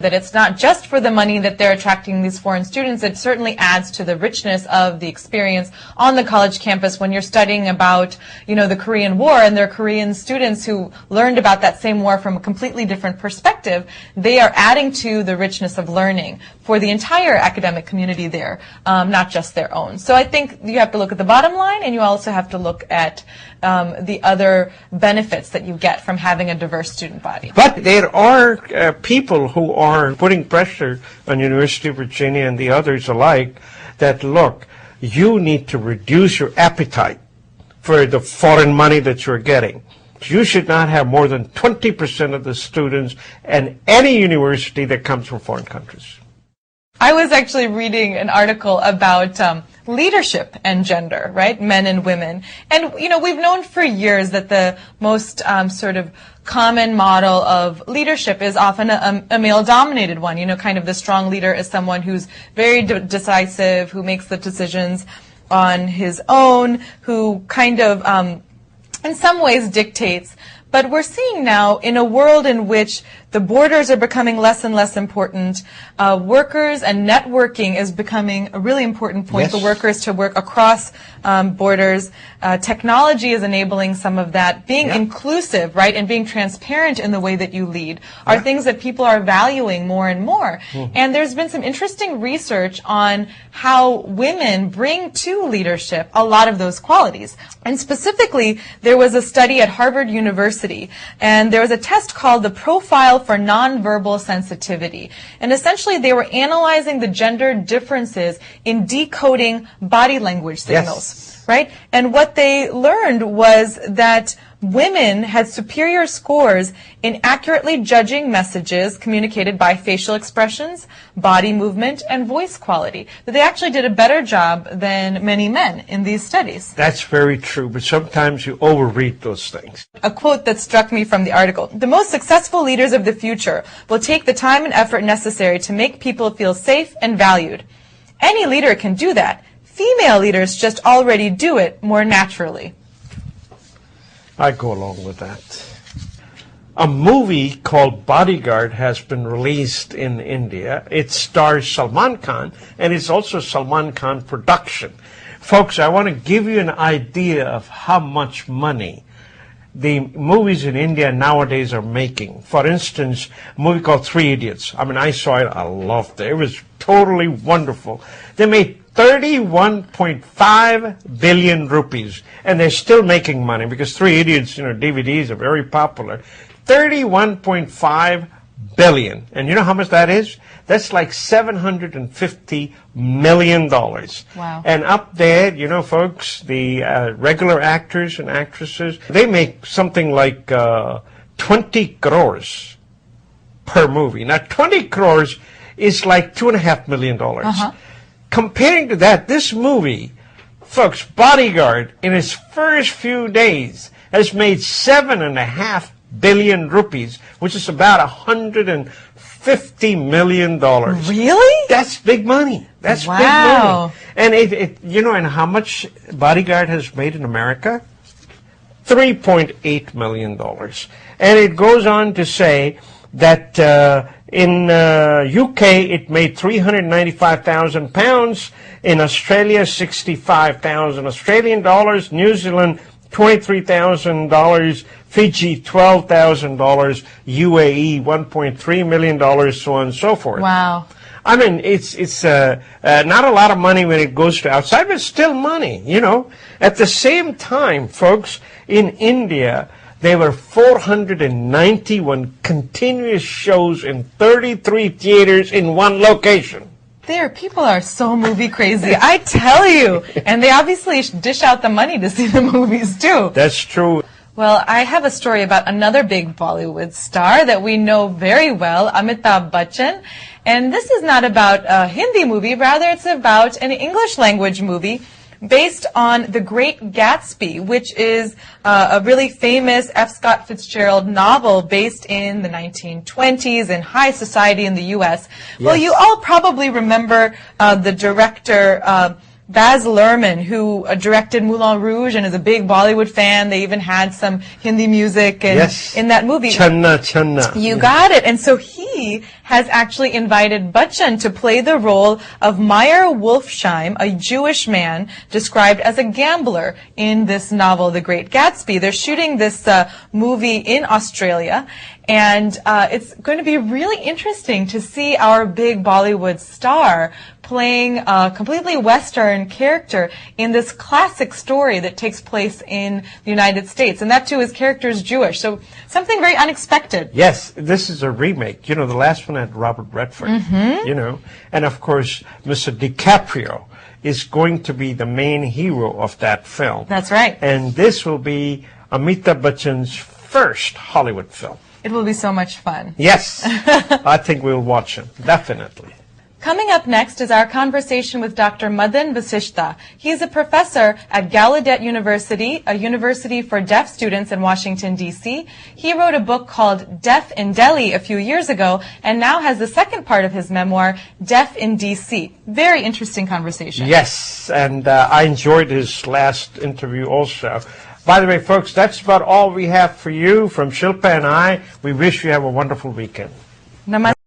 That it's not just for the money that they're attracting these foreign students. It certainly adds to the richness of the experience on the college campus when you're studying about, the Korean War, and there are Korean students who learned about that same war from a completely different perspective. They are adding to the richness of learning for the entire academic community there, not just their own. So I think you have to look at the bottom line, and you also have to look at the other benefits that you get from having a diverse student body. But there are people who are putting pressure on University of Virginia and the others alike that, look, you need to reduce your appetite for the foreign money that you're getting. You should not have more than 20% of the students in any university that comes from foreign countries. I was actually reading an article about leadership and gender, right? Men and women. And, we've known for years that the most sort of common model of leadership is often a male-dominated one. Kind of the strong leader is someone who's very decisive, who makes the decisions on his own, who kind of, in some ways, dictates. But we're seeing now, in a world in which the borders are becoming less and less important, workers and networking is becoming a really important point for workers to work across borders. Technology is enabling some of that. Being inclusive, right, and being transparent in the way that you lead are things that people are valuing more and more. And there's been some interesting research on how women bring to leadership a lot of those qualities. And specifically, there was a study at Harvard University, and there was a test called the Profile for Nonverbal Sensitivity. And essentially, they were analyzing the gender differences in decoding body language signals, right? And what they learned was that women had superior scores in accurately judging messages communicated by facial expressions, body movement, and voice quality. That they actually did a better job than many men in these studies. That's very true, but sometimes you overread those things. A quote that struck me from the article: "The most successful leaders of the future will take the time and effort necessary to make people feel safe and valued. Any leader can do that. Female leaders just already do it more naturally." I go along with that. A movie called Bodyguard has been released in India. It stars Salman Khan, and it's also Salman Khan production. Folks, I want to give you an idea of how much money the movies in India nowadays are making. For instance, a movie called Three Idiots. I saw it. I loved it. It was totally wonderful. They made 31.5 billion rupees, and they're still making money because Three Idiots, DVDs are very popular. 31.5 billion. And you know how much that is? That's like $750 million. Wow. And up there, folks, the regular actors and actresses, they make something like 20 crores per movie. Now, 20 crores is like $2.5 million. Comparing to that, this movie, folks, Bodyguard, in its first few days, has made 7.5 billion rupees, which is about $150 million. Really? That's big money. That's big money. And and how much Bodyguard has made in America? $3.8 million. And it goes on to say that in UK, it made £395,000. In Australia, 65,000 Australian dollars. New Zealand, $23,000. Fiji, $12,000. UAE, $1.3 million, so on and so forth. Wow. It's not a lot of money when it goes to outside, but still money, At the same time, folks, in India, there were 491 continuous shows in 33 theaters in one location. People are so movie crazy, I tell you. And they obviously dish out the money to see the movies, too. That's true. Well, I have a story about another big Bollywood star that we know very well, Amitabh Bachchan. And this is not about a Hindi movie, rather it's about an English language movie based on The Great Gatsby, which is a really famous F. Scott Fitzgerald novel based in the 1920s in high society in the U.S. Yes. Well, you all probably remember the director Baz Luhrmann, who directed Moulin Rouge and is a big Bollywood fan. They even had some Hindi music in that movie. Channa, Channa. You got it. And so he has actually invited Bachchan to play the role of Meyer Wolfsheim, a Jewish man described as a gambler in this novel, The Great Gatsby. They're shooting this movie in Australia, and it's going to be really interesting to see our big Bollywood star playing a completely Western character in this classic story that takes place in the United States. And that, too, his character is Jewish. So something very unexpected. Yes, this is a remake. You know, the last one had Robert Redford, you know. And, of course, Mr. DiCaprio is going to be the main hero of that film. That's right. And this will be Amitabh Bachchan's first Hollywood film. It will be so much fun. Yes, I think we'll watch him, definitely. Coming up next is our conversation with Dr. Madan Vasishtha. He is a professor at Gallaudet University, a university for deaf students in Washington, D.C. He wrote a book called Deaf in Delhi a few years ago, and now has the second part of his memoir, Deaf in D.C. Very interesting conversation. Yes, and I enjoyed his last interview also. By the way, folks, that's about all we have for you from Shilpa and I. We wish you have a wonderful weekend. Namaste.